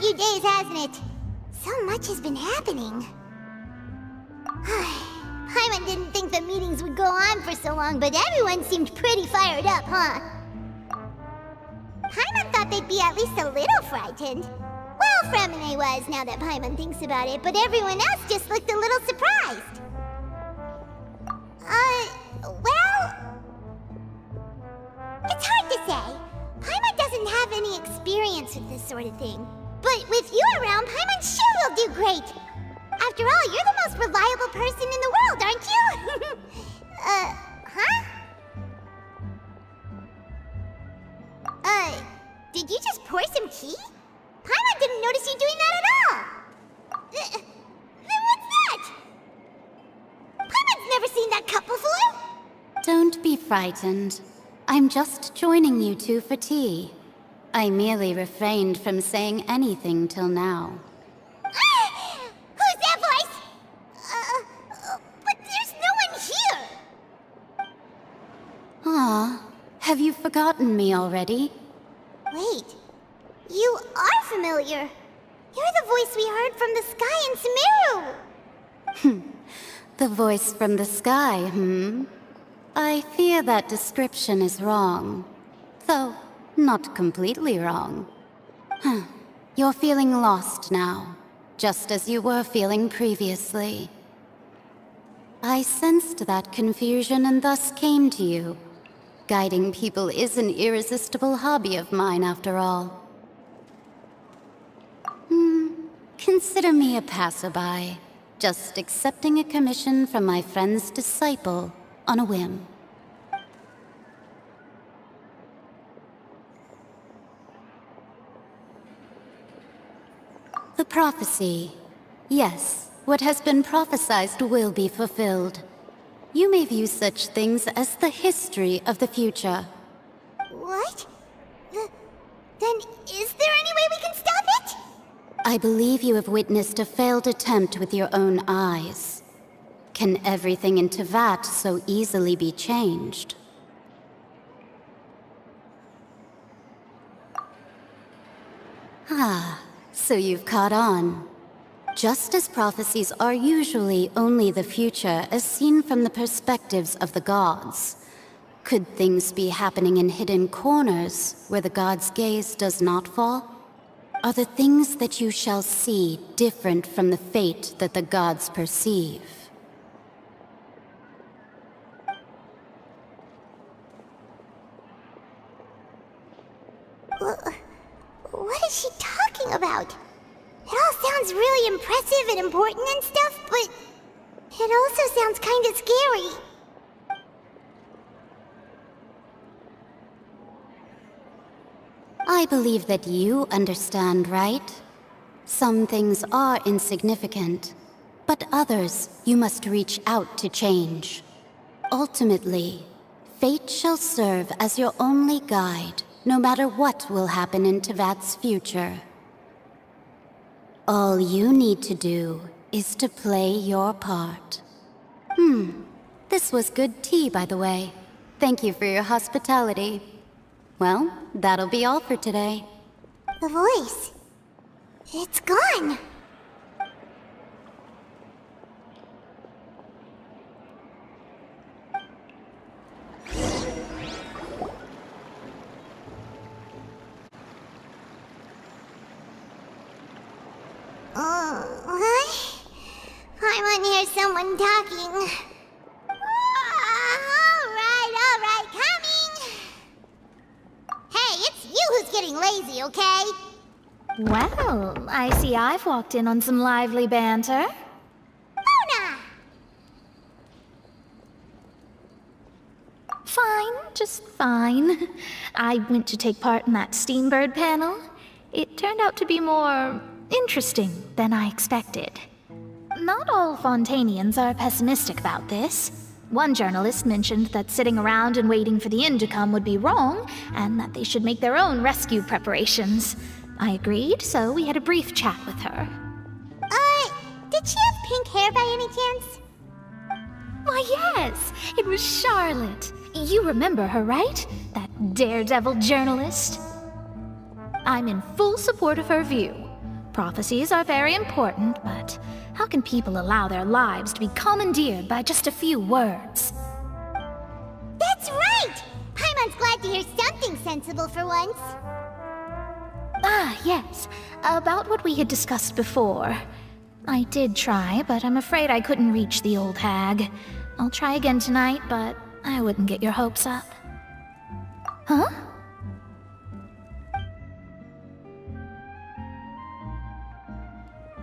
few days, hasn't it? So much has been happening. Paimon didn't think the meetings would go on for so long, but everyone seemed pretty fired up, huh? Paimon thought they'd be at least a little frightened. Well, Fremine was, now that Paimon thinks about it, but everyone else just looked a little surprised. Well... It's hard to say. Paimon doesn't have any experience with this sort of thing. But with you around, Paimon sure will do great. After all, you're the most reliable person in the world, aren't you? Huh? Did you just pour some tea? Paimon didn't notice you doing that at all. Then what's that? Paimon's never seen that cup before. Don't be frightened. I'm just joining you two for tea. I merely refrained from saying anything till now. Who's that voice? But there's no one here. Ah, have you forgotten me already? Wait, you are familiar. You're the voice we heard from the sky in Sumeru. The voice from the sky, I fear that description is wrong. Though, not completely wrong. You're feeling lost now, just as you were feeling previously. I sensed that confusion and thus came to you. Guiding people is an irresistible hobby of mine, after all. Consider me a passerby, just accepting a commission from my friend's disciple on a whim. The prophecy. Yes, what has been prophesied will be fulfilled. You may view such things as the history of the future. What? Then is there any way we can stop it? I believe you have witnessed a failed attempt with your own eyes. Can everything in Teyvat so easily be changed? So you've caught on. Just as prophecies are usually only the future as seen from the perspectives of the gods, could things be happening in hidden corners where the gods' gaze does not fall? Are the things that you shall see different from the fate that the gods perceive? What is she talking about? It all sounds really impressive and important and stuff, but it also sounds kind of scary. I believe that you understand, right? Some things are insignificant, but others you must reach out to change. Ultimately, fate shall serve as your only guide, no matter what will happen in Teyvat's future. All you need to do is to play your part. This was good tea, by the way. Thank you for your hospitality. Well, that'll be all for today. The voice. It's gone. What? I want to hear someone talking. All right, coming. Hey, it's you who's getting lazy, okay? Well, I see I've walked in on some lively banter. Mona! Fine, just fine. I went to take part in that Steambird panel. It turned out to be more interesting than I expected. Not all Fontanians are pessimistic about this. One journalist mentioned that sitting around and waiting for the end to come would be wrong, and that they should make their own rescue preparations. I agreed, so we had a brief chat with her. Did she have pink hair by any chance? Why, yes, it was Charlotte. You remember her, right? That daredevil journalist? I'm in full support of her view. Prophecies are very important, but how can people allow their lives to be commandeered by just a few words? That's right! Paimon's glad to hear something sensible for once. Ah, yes. About what we had discussed before. I did try, but I'm afraid I couldn't reach the old hag. I'll try again tonight, but I wouldn't get your hopes up. Huh?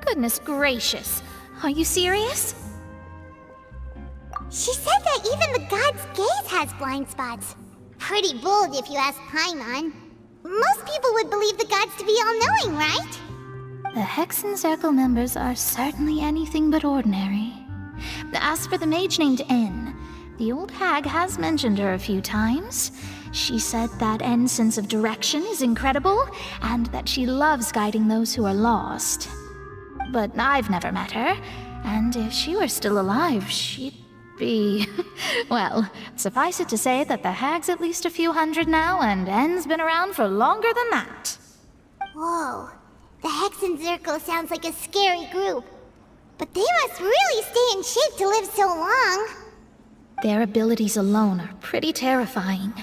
Goodness gracious. Are you serious? She said that even the god's gaze has blind spots. Pretty bold if you ask Paimon. Most people would believe the gods to be all-knowing, right? The Hexen Circle members are certainly anything but ordinary. As for the mage named N, the old hag has mentioned her a few times. She said that N's sense of direction is incredible, and that she loves guiding those who are lost. But I've never met her, and if she were still alive, she'd be... well, suffice it to say that the hag's at least a few hundred now, and N's been around for longer than that. Whoa. The Hexen Circle sounds like a scary group. But they must really stay in shape to live so long. Their abilities alone are pretty terrifying.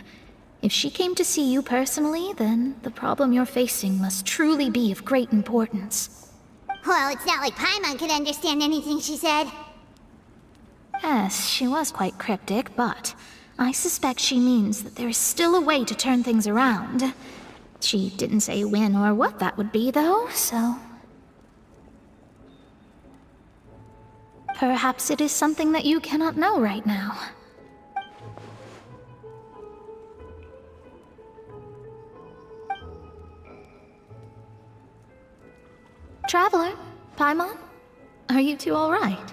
If she came to see you personally, then the problem you're facing must truly be of great importance. Well, it's not like Paimon could understand anything she said. Yes, she was quite cryptic, but I suspect she means that there is still a way to turn things around. She didn't say when or what that would be, though, so... perhaps it is something that you cannot know right now. Traveler, Paimon, are you two all right?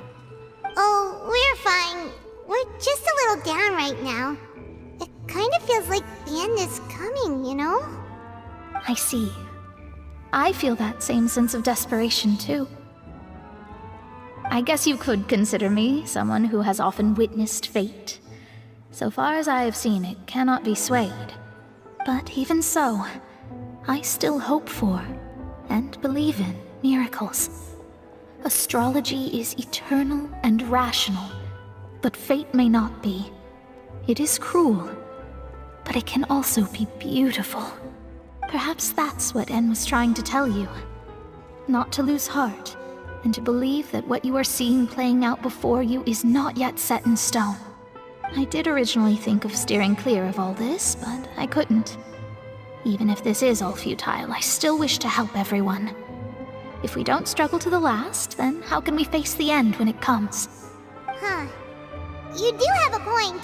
Oh, we're fine. We're just a little down right now. It kind of feels like the end is coming, you know? I see. I feel that same sense of desperation, too. I guess you could consider me someone who has often witnessed fate. So far as I have seen, it cannot be swayed. But even so, I still hope for, and believe in, miracles. Astrology is eternal and rational, but fate may not be. It is cruel, but it can also be beautiful. Perhaps that's what N was trying to tell you. Not to lose heart, and to believe that what you are seeing playing out before you is not yet set in stone. I did originally think of steering clear of all this, but I couldn't. Even if this is all futile, I still wish to help everyone. If we don't struggle to the last, then how can we face the end when it comes? Huh. You do have a point.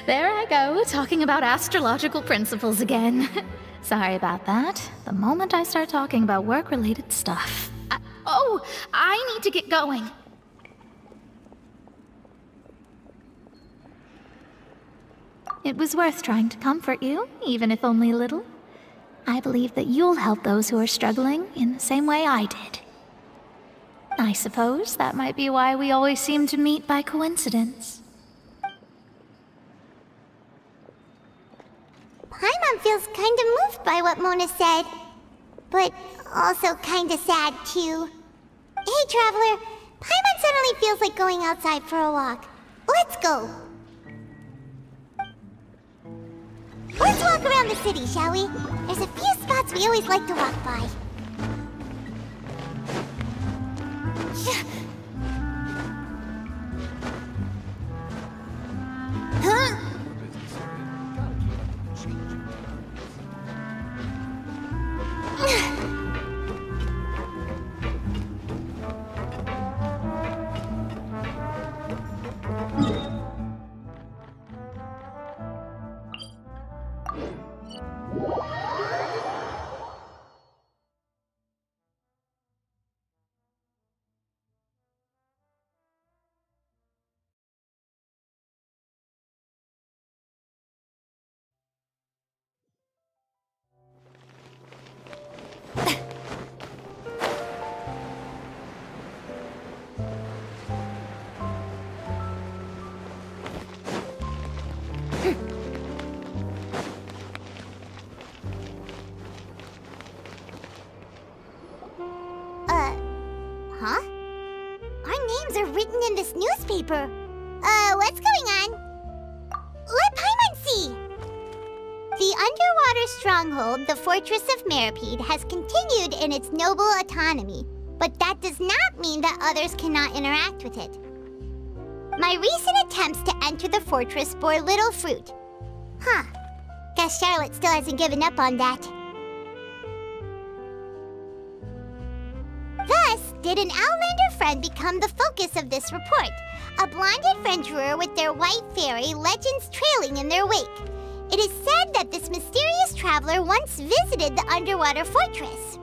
There I go, talking about astrological principles again. Sorry about that. The moment I start talking about work-related stuff... I need to get going. It was worth trying to comfort you, even if only a little. I believe that you'll help those who are struggling in the same way I did. I suppose that might be why we always seem to meet by coincidence. Paimon feels kind of moved by what Mona said. But also kind of sad, too. Hey, Traveler. Paimon suddenly feels like going outside for a walk. Let's go. Let's walk around the city, shall we? There's a few spots we always like to walk by. Huh? this newspaper. What's going on? Let Paimon see! The underwater stronghold, the Fortress of Meripede, has continued in its noble autonomy, but that does not mean that others cannot interact with it. My recent attempts to enter the fortress bore little fruit. Huh. Guess Charlotte still hasn't given up on that. Thus, did an Outlander friend become the focus of this report? A blonde adventurer with their white fairy, legends trailing in their wake. It is said that this mysterious traveler once visited the underwater fortress.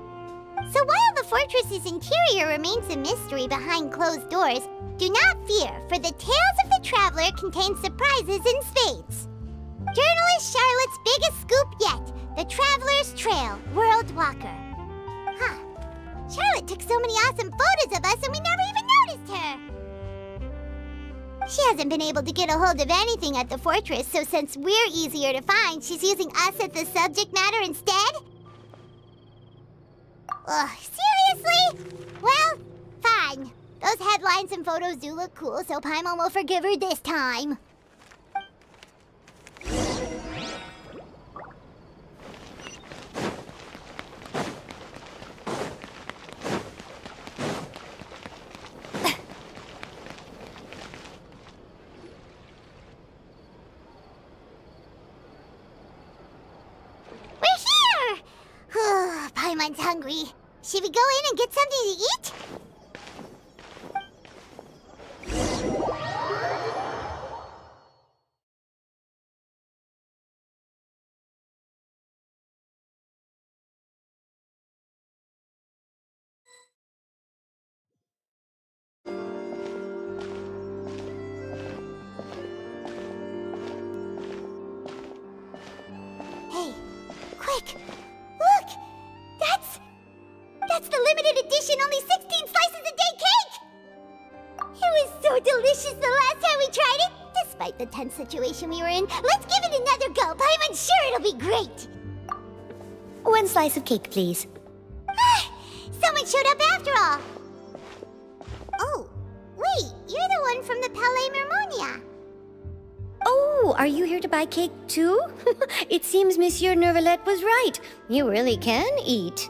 So while the fortress's interior remains a mystery behind closed doors, do not fear, for the tales of the traveler contain surprises in spades. Journalist Charlotte's biggest scoop yet, the Traveler's Trail, World Walker. Huh. Charlotte took so many awesome photos of us and we never even noticed her. She hasn't been able to get a hold of anything at the fortress, so since we're easier to find, she's using us as the subject matter instead? Ugh, seriously? Well, fine. Those headlines and photos do look cool, so Paimon will forgive her this time. We're here! Paimon's hungry. Should we go in and get something to eat? Hey, quick! Look! That's the limited edition, only 16 slices a day cake! It was so delicious the last time we tried it! Despite the tense situation we were in, let's give it another go! Paimon's sure it'll be great! 1 slice of cake, please. Someone showed up after all! Oh, wait, you're the one from the Palais Mermonia. Oh, are you here to buy cake too? It seems Monsieur Nervalette was right. You really can eat.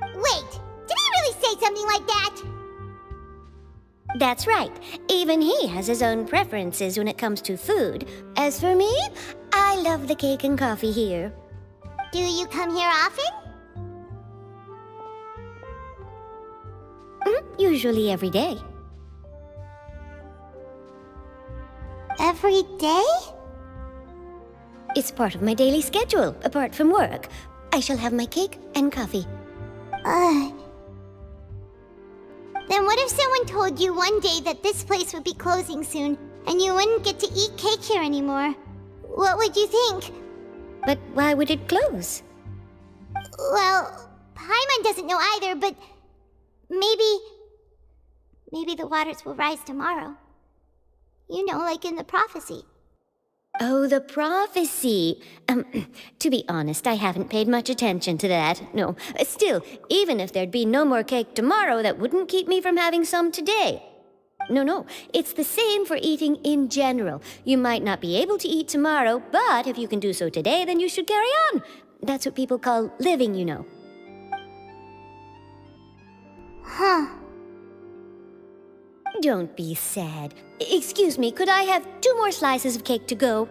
Wait, did he really say something like that? That's right. Even he has his own preferences when it comes to food. As for me, I love the cake and coffee here. Do you come here often? Usually every day. Every day? It's part of my daily schedule, apart from work. I shall have my cake and coffee. Then what if someone told you one day that this place would be closing soon, and you wouldn't get to eat cake here anymore? What would you think? But why would it close? Well, Paimon doesn't know either, but maybe the waters will rise tomorrow. You know, like in the prophecy. Oh, the prophecy. To be honest, I haven't paid much attention to that. No, still, even if there'd be no more cake tomorrow, that wouldn't keep me from having some today. No, it's the same for eating in general. You might not be able to eat tomorrow, but if you can do so today, then you should carry on. That's what people call living, you know. Huh. Don't be sad. Excuse me, could I have 2 more slices of cake to go?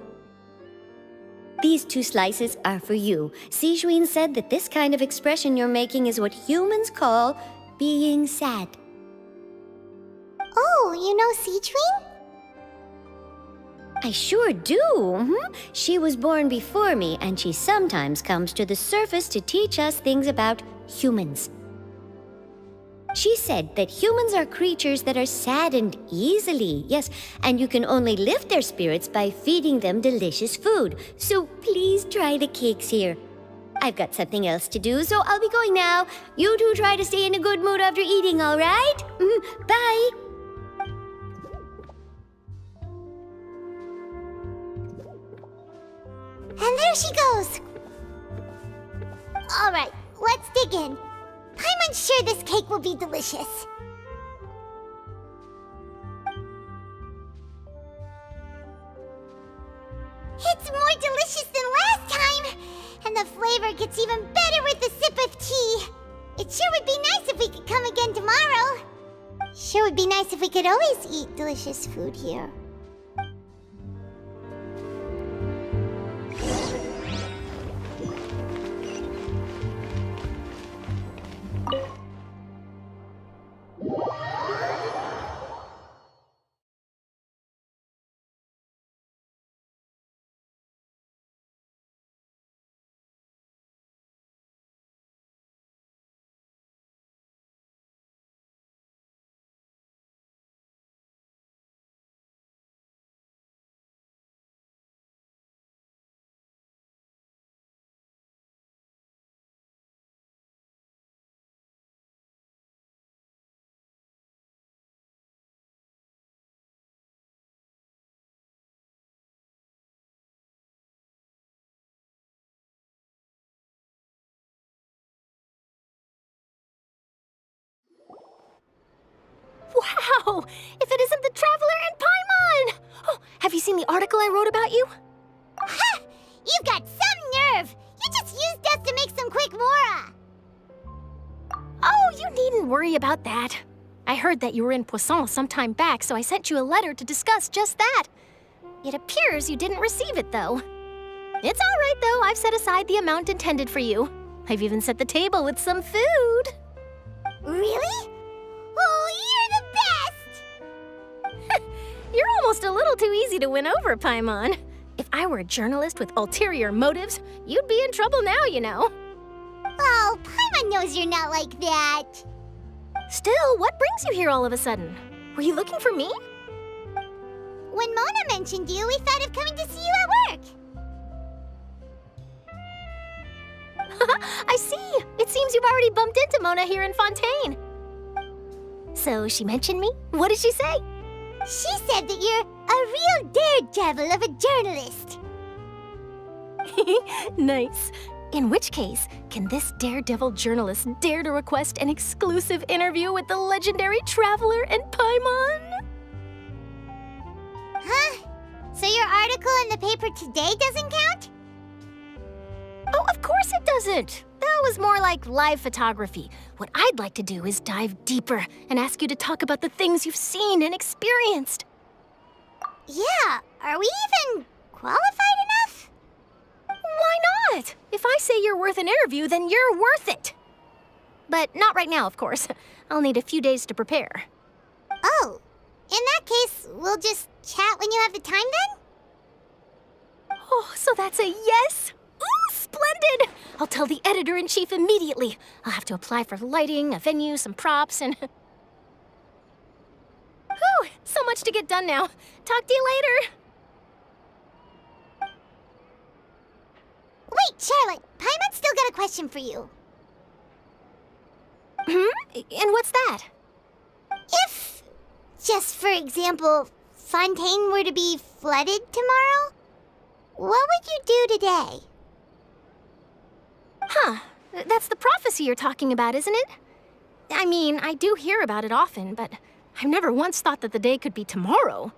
These 2 slices are for you. Sijuin said that this kind of expression you're making is what humans call being sad. Oh, you know Sijuin? I sure do. She was born before me, and she sometimes comes to the surface to teach us things about humans. She said that humans are creatures that are saddened easily, yes, and you can only lift their spirits by feeding them delicious food. So please try the cakes here. I've got something else to do, so I'll be going now. You two try to stay in a good mood after eating, all right? Bye. And there she goes. All right, let's dig in. I'm sure this cake will be delicious. It's more delicious than last time! And the flavor gets even better with a sip of tea. It sure would be nice if we could come again tomorrow. Sure would be nice if we could always eat delicious food here. Wow! If it isn't the Traveler and Paimon! Oh, have you seen the article I wrote about you? Ha! You've got some nerve! You just used us to make some quick mora! Oh, you needn't worry about that. I heard that you were in Poisson some time back, so I sent you a letter to discuss just that. It appears you didn't receive it, though. It's all right, though. I've set aside the amount intended for you. I've even set the table with some food. Really? Oh, you're the best! You're almost a little too easy to win over, Paimon. If I were a journalist with ulterior motives, you'd be in trouble now, you know. Oh, Paimon knows you're not like that. Still, what brings you here all of a sudden? Were you looking for me? When Mona mentioned you, we thought of coming to see you at work. I see. It seems you've already bumped into Mona here in Fontaine. So she mentioned me? What did she say? She said that you're a real daredevil of a journalist. Nice. In which case, can this daredevil journalist dare to request an exclusive interview with the legendary Traveler and Paimon? Huh? So your article in the paper today doesn't count? Oh, of course it doesn't. That was more like live photography. What I'd like to do is dive deeper and ask you to talk about the things you've seen and experienced. Yeah, are we even qualified enough? Why not? If I say you're worth an interview, then you're worth it. But not right now, of course. I'll need a few days to prepare. Oh, in that case, we'll just chat when you have the time then? Oh, so that's a yes? Ooh, splendid! I'll tell the editor-in-chief immediately. I'll have to apply for lighting, a venue, some props, and... Whew, so much to get done now. Talk to you later. Wait, Charlotte, Paimon's still got a question for you. And what's that? If, just for example, Fontaine were to be flooded tomorrow, what would you do today? Huh, that's the prophecy you're talking about, isn't it? I mean, I do hear about it often, but I've never once thought that the day could be tomorrow.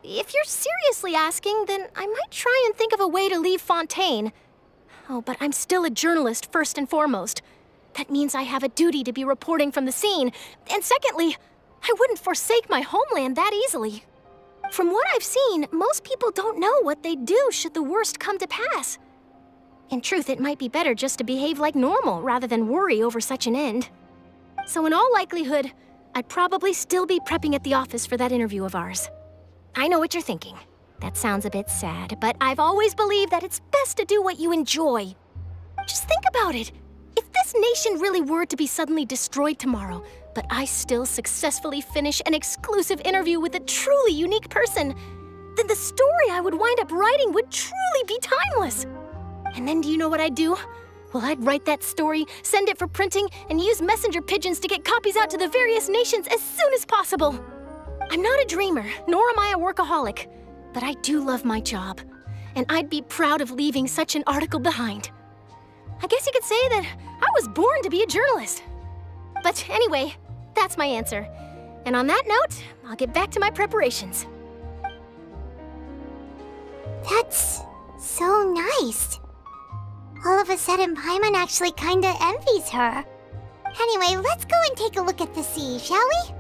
If you're seriously asking, then I might try and think of a way to leave Fontaine. Oh, but I'm still a journalist first and foremost. That means I have a duty to be reporting from the scene. And secondly, I wouldn't forsake my homeland that easily. From what I've seen, most people don't know what they'd do should the worst come to pass. In truth, it might be better just to behave like normal rather than worry over such an end. So in all likelihood, I'd probably still be prepping at the office for that interview of ours. I know what you're thinking. That sounds a bit sad, but I've always believed that it's best to do what you enjoy. Just think about it. If this nation really were to be suddenly destroyed tomorrow, but I still successfully finish an exclusive interview with a truly unique person, then the story I would wind up writing would truly be timeless. And then do you know what I'd do? Well, I'd write that story, send it for printing, and use messenger pigeons to get copies out to the various nations as soon as possible. I'm not a dreamer, nor am I a workaholic, but I do love my job, and I'd be proud of leaving such an article behind. I guess you could say that I was born to be a journalist. But anyway, that's my answer. And on that note, I'll get back to my preparations. That's so nice. All of a sudden, Paimon actually kinda envies her. Anyway, let's go and take a look at the sea, shall we?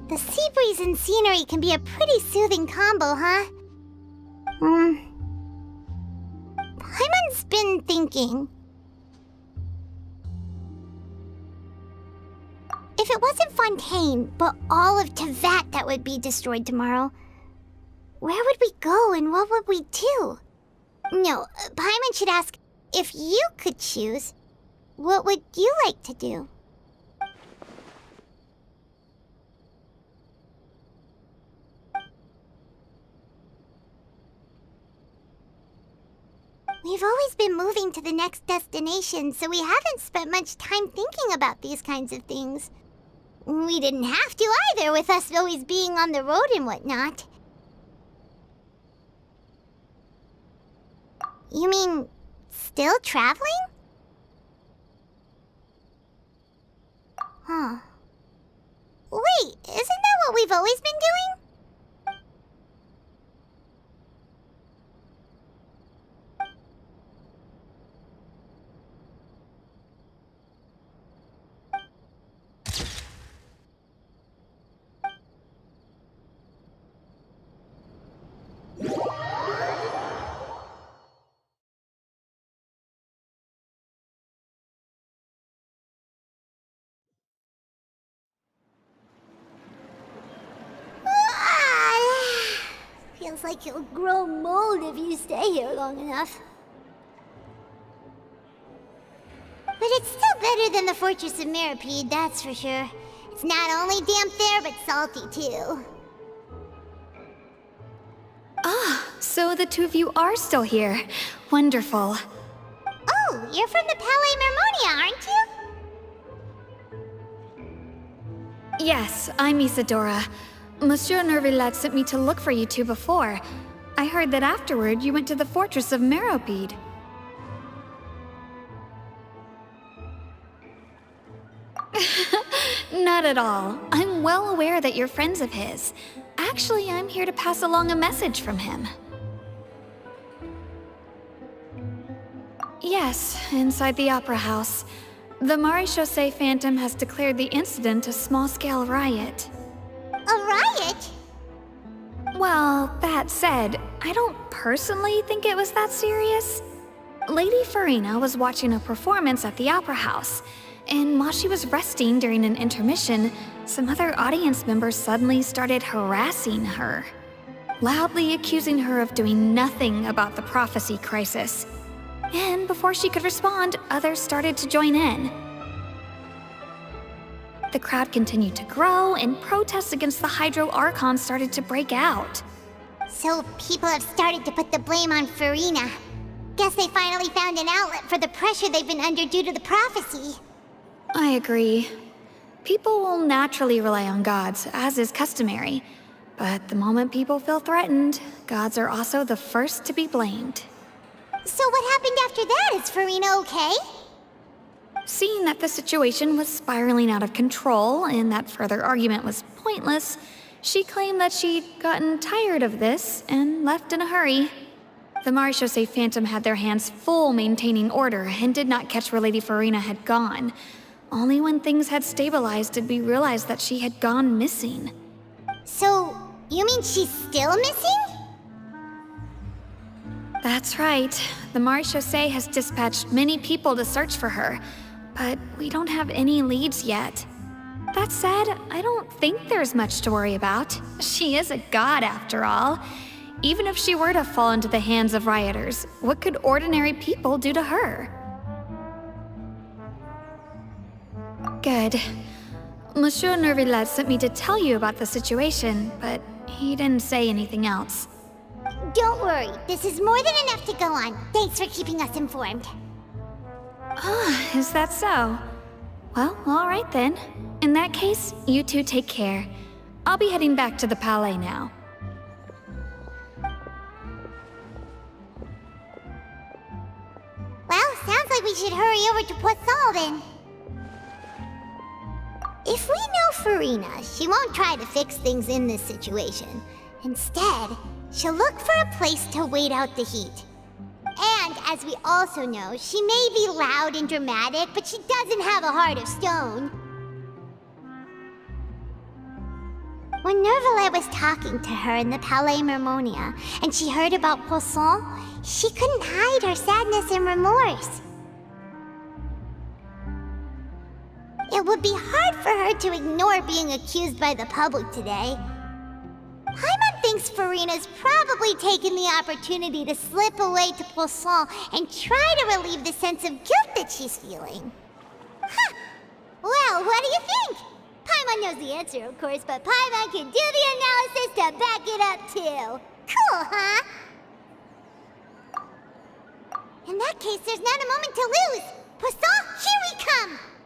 The sea breeze and scenery can be a pretty soothing combo, huh? Paimon's been thinking. If it wasn't Fontaine, but all of Tevat that would be destroyed tomorrow, where would we go and what would we do? No, Paimon should ask, if you could choose, what would you like to do? We've always been moving to the next destination, so we haven't spent much time thinking about these kinds of things. We didn't have to either, with us always being on the road and whatnot. You mean, still traveling? Huh. Wait, isn't that what we've always been doing? Feels like you'll grow mold if you stay here long enough. But it's still better than the Fortress of Mirapede, that's for sure. It's not only damp there, but salty too. So the two of you are still here. Wonderful. Oh, you're from the Palais Mermonia, aren't you? Yes, I'm Isadora. Monsieur Nervillet sent me to look for you two before. I heard that afterward you went to the Fortress of Meropide. Not at all. I'm well aware that you're friends of his. Actually, I'm here to pass along a message from him. Yes, inside the Opera House. The Maréchaussée Phantom has declared the incident a small-scale riot. A riot? Well, that said, I don't personally think it was that serious. Lady Farina was watching a performance at the Opera House, and while she was resting during an intermission, some other audience members suddenly started harassing her, loudly accusing her of doing nothing about the prophecy crisis. And before she could respond, others started to join in. The crowd continued to grow, and protests against the Hydro Archon started to break out. So people have started to put the blame on Farina. Guess they finally found an outlet for the pressure they've been under due to the prophecy. I agree. People will naturally rely on gods, as is customary. But the moment people feel threatened, gods are also the first to be blamed. So what happened after that? Is Farina okay? Seeing that the situation was spiraling out of control and that further argument was pointless, she claimed that she'd gotten tired of this and left in a hurry. The Maréchaussée Phantom had their hands full maintaining order and did not catch where Lady Farina had gone. Only when things had stabilized did we realize that she had gone missing. So, you mean she's still missing? That's right. The Maréchaussée has dispatched many people to search for her, but we don't have any leads yet. That said, I don't think there's much to worry about. She is a god after all. Even if she were to fall into the hands of rioters, what could ordinary people do to her? Good. Monsieur Nervillet sent me to tell you about the situation, but he didn't say anything else. Don't worry, this is more than enough to go on. Thanks for keeping us informed. Is that so? Well, alright then. In that case, you two take care. I'll be heading back to the Palais now. Well, sounds like we should hurry over to Poisson then. If we know Farina, she won't try to fix things in this situation. Instead, she'll look for a place to wait out the heat. And as we also know, she may be loud and dramatic, but she doesn't have a heart of stone. When Nervalet was talking to her in the Palais Mermonia, and she heard about Poisson, she couldn't hide her sadness and remorse. It would be hard for her to ignore being accused by the public today. Paimon thinks Farina's probably taken the opportunity to slip away to Poisson and try to relieve the sense of guilt that she's feeling. Huh. Well, what do you think? Paimon knows the answer, of course, but Paimon can do the analysis to back it up, too. Cool, huh? In that case, there's not a moment to lose. Poisson, here we come!